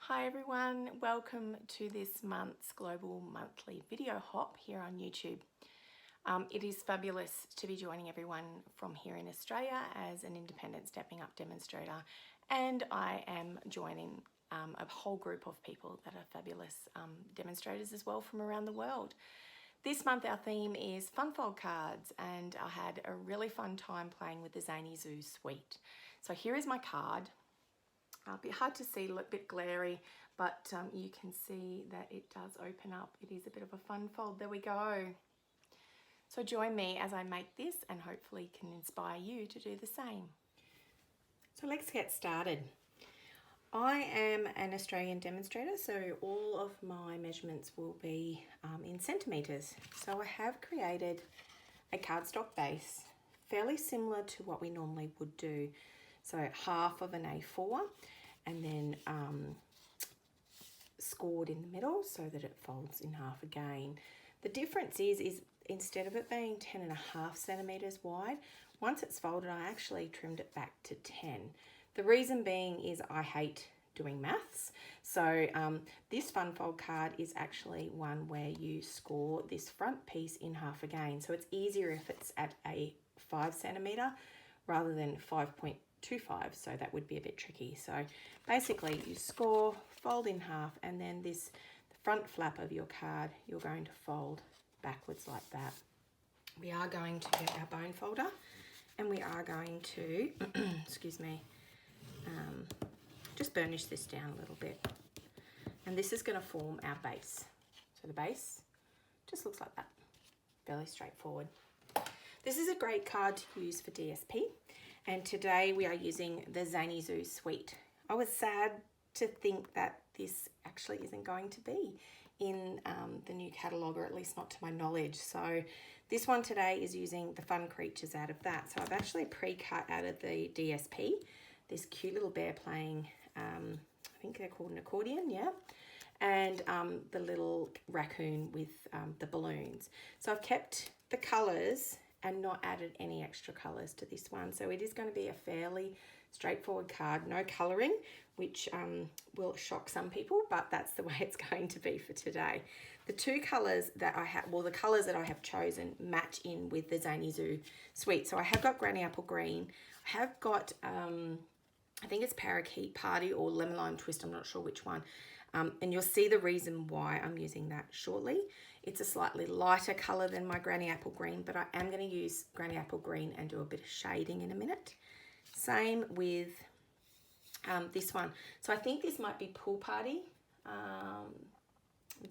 Hi everyone, welcome to this month's Global Monthly Video Hop here on YouTube. It is fabulous to be joining everyone from here in Australia as an independent Stepping Up demonstrator, and I am joining a whole group of people that are fabulous demonstrators as well from around the world. This month our theme is fun fold cards, and I had a really fun time playing with the Zany Zoo Suite. So here is my card. A bit hard to see, a bit glary, but you can see that it does open up. It is a bit of a fun fold. There we go. So join me as I make this and hopefully can inspire you to do the same. So let's get started. I am an Australian demonstrator, so all of my measurements will be in centimetres. So I have created a cardstock base, fairly similar to what we normally would do. So half of an A4 and then scored in the middle so that it folds in half again. The difference is instead of it being 10.5 centimetres wide, once it's folded I actually trimmed it back to 10. The reason being is I hate doing maths. So this fun fold card is actually one where you score this front piece in half again. So it's easier if it's at a 5 centimetre rather than 5.25, so that would be a bit tricky. So basically you score, fold in half, and then the front flap of your card you're going to fold backwards like that. We are going to get our bone folder and we are going to excuse me, just burnish this down a little bit, and this is going to form our base. So the base just looks like that, fairly straightforward. This is a great card to use for DSP, and today we are using the Zany Zoo Suite. I was sad to think that this actually isn't going to be in the new catalogue, or at least not to my knowledge. So this one today is using the fun creatures out of that. So I've actually pre-cut out of the DSP this cute little bear playing, I think they're called an accordion, yeah, and the little raccoon with the balloons. So I've kept the colours and not added any extra colours to this one. So it is going to be a fairly straightforward card, no colouring, which will shock some people, but that's the way it's going to be for today. The two colours that I have, well, the colours that I have chosen match in with the Zany Zoo Suite. So I have got Granny Apple Green, I have got, I think it's Parakeet Party or Lemon Lime Twist, I'm not sure which one. And you'll see the reason why I'm using that shortly. It's a slightly lighter colour than my Granny Apple Green, but I am going to use Granny Apple Green and do a bit of shading in a minute. Same with this one. So I think this might be Pool Party. I'm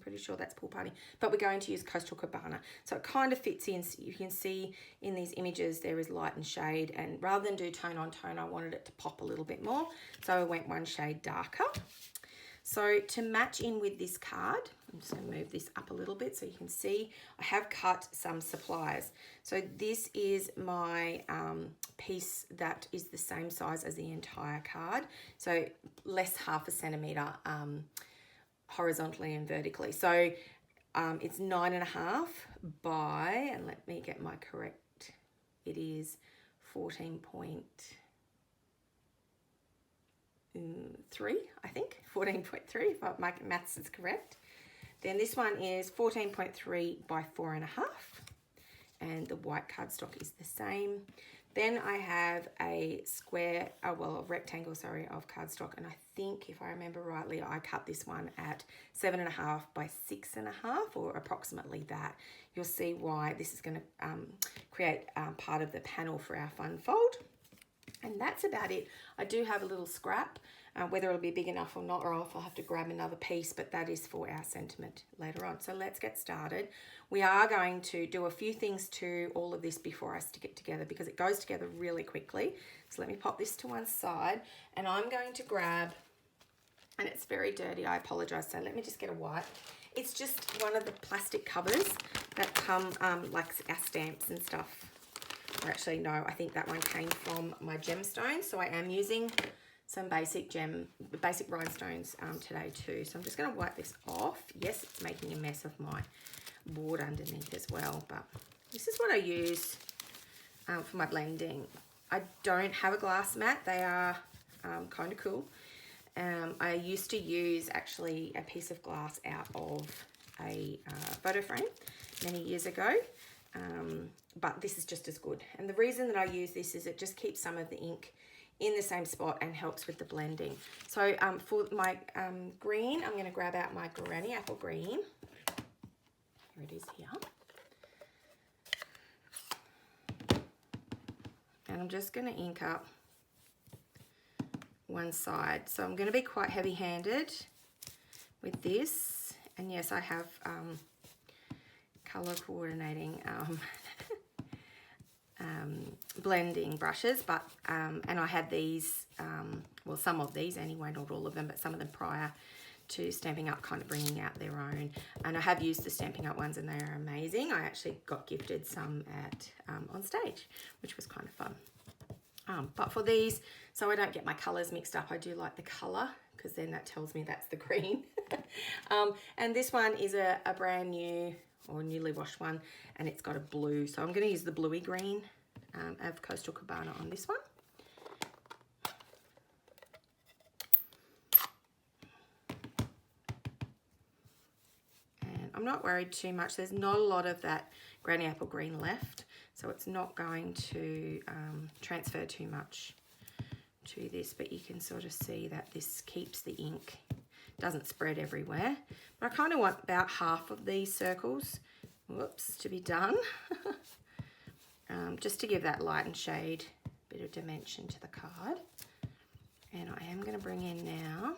pretty sure that's Pool Party, but we're going to use Coastal Cabana. So it kind of fits in. So you can see in these images there is light and shade, and rather than do tone on tone, I wanted it to pop a little bit more. So I went one shade darker. So to match in with this card, I'm just going to move this up a little bit so you can see I have cut some supplies. So this is my piece that is the same size as the entire card, so less half a centimetre horizontally and vertically. So it's 9.5 by, and let me get my correct, it is 14.3, I think, 14.3 if my maths is correct. Then this one is 14.3 by 4.5, and the white cardstock is the same. Then I have a square, a rectangle, sorry, of cardstock, and I think, if I remember rightly, I cut this one at 7.5 by 6.5, or approximately that. You'll see why this is going to create part of the panel for our fun fold. And that's about it. I do have a little scrap, whether it'll be big enough or not, or if I'll have to grab another piece, but that is for our sentiment later on. So let's get started. We are going to do a few things to all of this before I stick it together, because it goes together really quickly. So let me pop this to one side, and I'm going to grab, and it's very dirty, I apologize, so let me just get a wipe. It's just one of the plastic covers that come like our stamps and stuff. Or actually, no, I think that one came from my gemstones. So I am using some basic rhinestones today too. So I'm just going to wipe this off. Yes, it's making a mess of my board underneath as well, but this is what I use for my blending. I don't have a glass mat. They are kind of cool. I used to use actually a piece of glass out of a photo frame many years ago, but this is just as good. And the reason that I use this is it just keeps some of the ink in the same spot and helps with the blending. So for my green, I'm going to grab out my Granny Apple Green. Here it is here. And I'm just going to ink up one side. So I'm going to be quite heavy-handed with this. And yes, I have color coordinating blending brushes, but and I had these, well, some of these anyway, not all of them, but some of them prior to Stampin' Up, kind of bringing out their own. And I have used the Stampin' Up ones and they are amazing. I actually got gifted some at on stage, which was kind of fun. But for these, so I don't get my colors mixed up, I do like the color because then that tells me that's the green. And this one is a brand new or newly washed one, and it's got a blue. So I'm going to use the bluey green of Coastal Cabana on this one. And I'm not worried too much. There's not a lot of that Granny Apple Green left, so it's not going to transfer too much to this, but you can sort of see that this keeps the ink, doesn't spread everywhere. But I kind of want about half of these circles, whoops, to be done. Just to give that light and shade bit of dimension to the card. And I am going to bring in now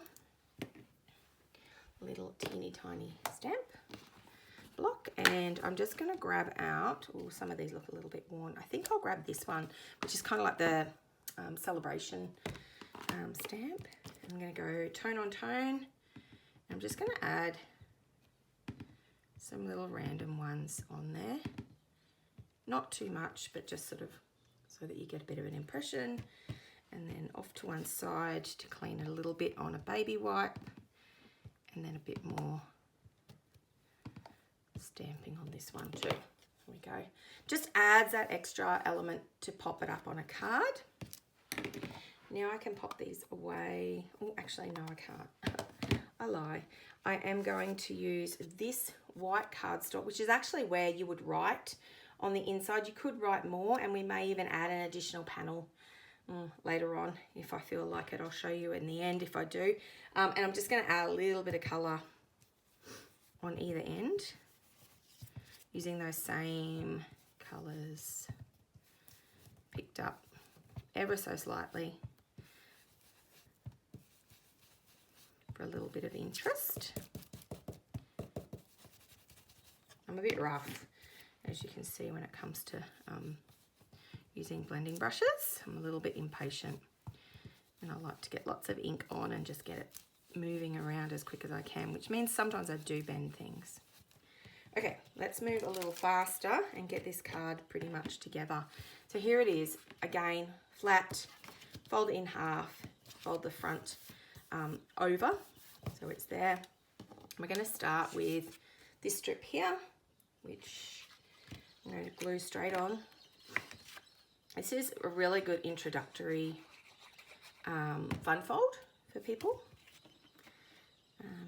a little teeny tiny stamp block, and I'm just going to grab out, oh, some of these look a little bit worn. I think I'll grab this one, which is kind of like the celebration stamp. I'm going to go tone on tone. I'm just going to add some little random ones on there. Not too much, but just sort of so that you get a bit of an impression. And then off to one side to clean it a little bit on a baby wipe. And then a bit more stamping on this one too. Here we go. Just adds that extra element to pop it up on a card. Now I can pop these away. Oh, actually, no, I can't. I lie. I am going to use this white cardstock, which is actually where you would write on the inside. You could write more, and we may even add an additional panel later on if I feel like it. I'll show you in the end if I do. And I'm just going to add a little bit of colour on either end using those same colours picked up ever so slightly for a little bit of interest. I'm a bit rough, as you can see, when it comes to using blending brushes. I'm a little bit impatient, and I like to get lots of ink on and just get it moving around as quick as I can, which means sometimes I do bend things. Okay, let's move a little faster and get this card pretty much together. So here it is, again, flat, fold it in half, fold the front over, so it's there. We're going to start with this strip here, which I'm going to glue straight on. This is a really good introductory fun fold for people.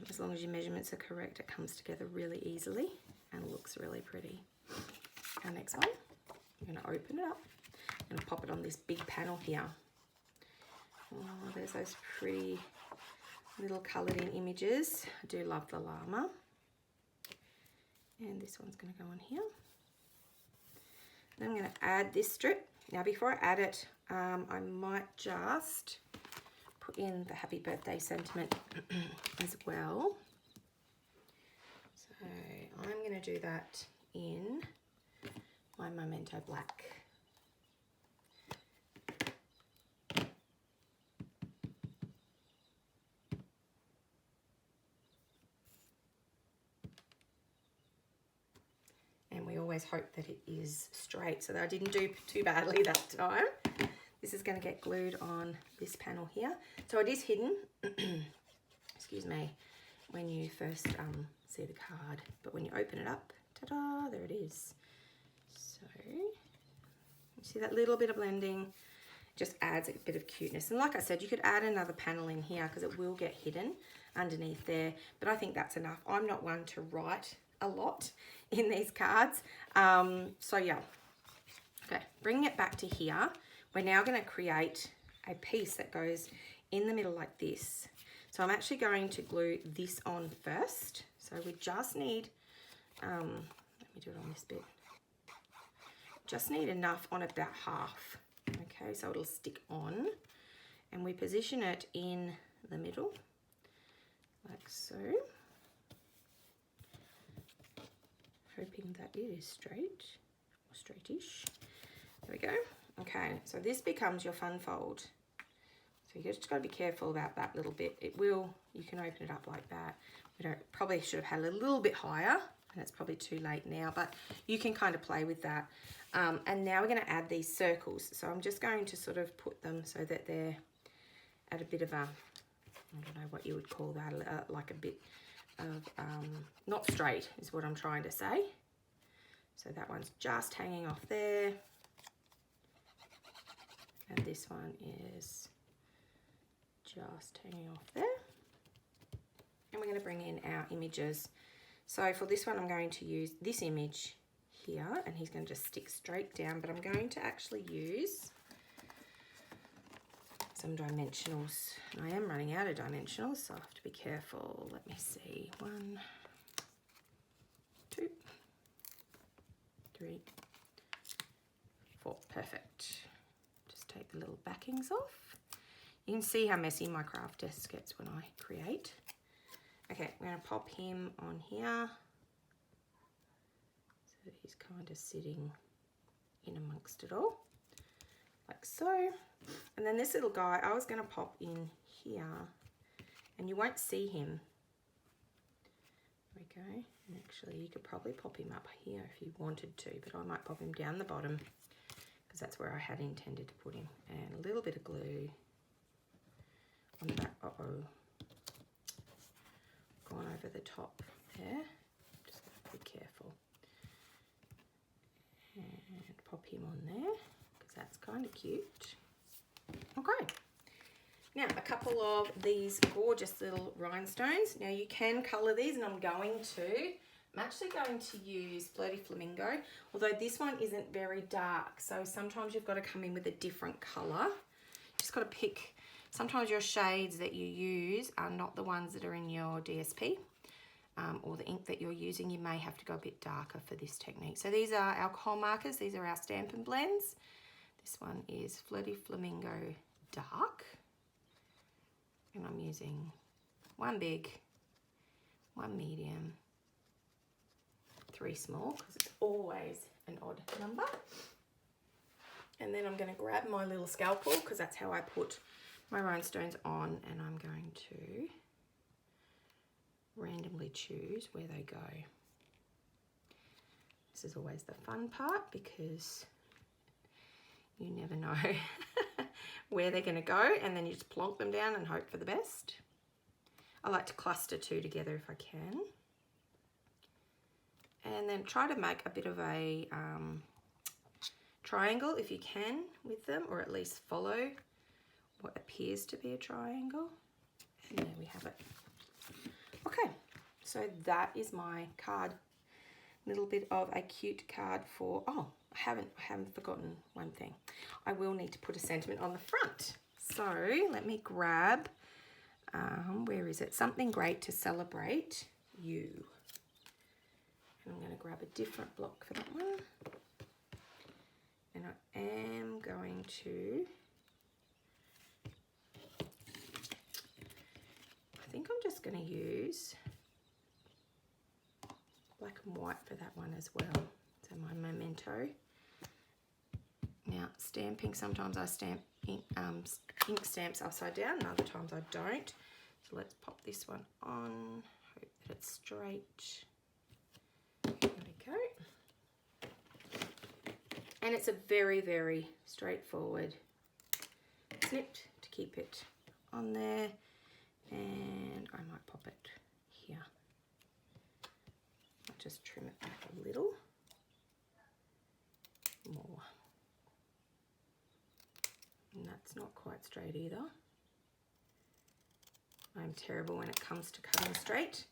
As long as your measurements are correct, it comes together really easily and looks really pretty. Our next one, I'm going to open it up. I'm going to pop it on this big panel here. Oh, there's those pretty little coloured in images. I do love the llama. And this one's going to go on here. Then I'm going to add this strip. Now before I add it, I might just put in the happy birthday sentiment as well. So I'm going to do that in my Memento Black. And we always hope that it is straight, so that I didn't do too badly that time. This is going to get glued on this panel here. So it is hidden, excuse me, when you first see the card. But when you open it up, ta-da, there it is. So you see that little bit of blending. just adds a bit of cuteness. And like I said, you could add another panel in here because it will get hidden underneath there, but I think that's enough. I'm not one to write a lot in these cards. So yeah. Okay, bringing it back to here, we're now going to create a piece that goes in the middle like this. So I'm actually going to glue this on first. So we just need, let me do it on this bit. Just need enough on about half. Okay, so it'll stick on. And we position it in the middle, like so. Hoping that it is straight, or straightish. There we go. Okay, so this becomes your fun fold. So you just got to be careful about that little bit. It will, you can open it up like that. We don't, probably should have had it a little bit higher, and it's probably too late now, but you can kind of play with that. And now we're going to add these circles. So I'm just going to sort of put them so that they're at a bit of a, I don't know what you would call that, like a bit of, not straight is what I'm trying to say. So that one's just hanging off there. And this one is just hanging off there. And we're going to bring in our images. So for this one, I'm going to use this image here, and he's going to just stick straight down, but I'm going to actually use some dimensionals. And I am running out of dimensionals, so I have to be careful. Let me see. 1, 2, 3, 4. Perfect. Just take the little backings off. You can see how messy my craft desk gets when I create. Okay, I'm going to pop him on here. So he's kind of sitting in amongst it all, like so. And then this little guy, I was going to pop in here, and you won't see him. There we go. And actually, you could probably pop him up here if you wanted to, but I might pop him down the bottom because that's where I had intended to put him. And a little bit of glue on the back. Uh-oh. Gone over the top there. Just got to be careful. And pop him on there because that's kind of cute. Okay. Now, a couple of these gorgeous little rhinestones. Now, you can colour these, and I'm actually going to use Flirty Flamingo, although this one isn't very dark, so sometimes you've got to come in with a different colour. Just got to pick, sometimes your shades that you use are not the ones that are in your DSP, or the ink that you're using. You may have to go a bit darker for this technique. So these are alcohol markers. These are our Stampin' Blends. This one is Flirty Flamingo Dark. And I'm using 1 big, 1 medium, 3 small, because it's always an odd number. And then I'm going to grab my little scalpel, because that's how I put my rhinestones on, and I'm going to randomly choose where they go. This is always the fun part, because you never know where they're going to go, and then you just plonk them down and hope for the best. I like to cluster 2 together if I can. And then try to make a bit of a triangle if you can with them, or at least follow what appears to be a triangle. And there we have it. Okay, so that is my card. Little bit of a cute card for, oh, I haven't forgotten one thing. I will need to put a sentiment on the front. So let me grab, where is it? Something great to celebrate you. And I'm going to grab a different block for that one. And I am going to, I think I'm just going to use black and white for that one as well. So my memento. Now stamping, sometimes I stamp ink stamps upside down, and other times I don't. So let's pop this one on, hope that it's straight. There we go. And it's a very, very straightforward snip to keep it on there. And I might pop it here. I'll just trim it back a little more. And not quite straight either. I'm terrible when it comes to cutting straight.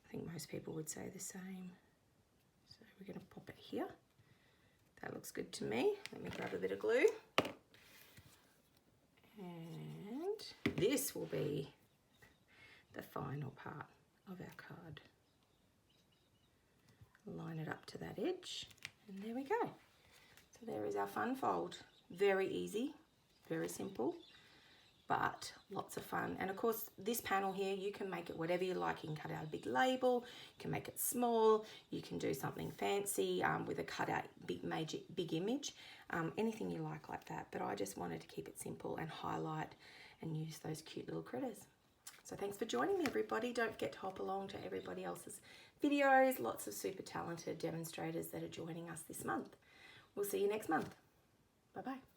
I think most people would say the same. So we're going to pop it here. That looks good to me. Let me grab a bit of glue. And this will be the final part of our card. Line it up to that edge, and there we go. So there is our fun fold. Very easy, very simple, but lots of fun. And of course, this panel here, you can make it whatever you like. You can cut out a big label, you can make it small, you can do something fancy with a cut out big image, anything you like that. But I just wanted to keep it simple and highlight and use those cute little critters. So thanks for joining me, everybody. Don't forget to hop along to everybody else's videos. Lots of super talented demonstrators that are joining us this month. We'll see you next month. Bye-bye.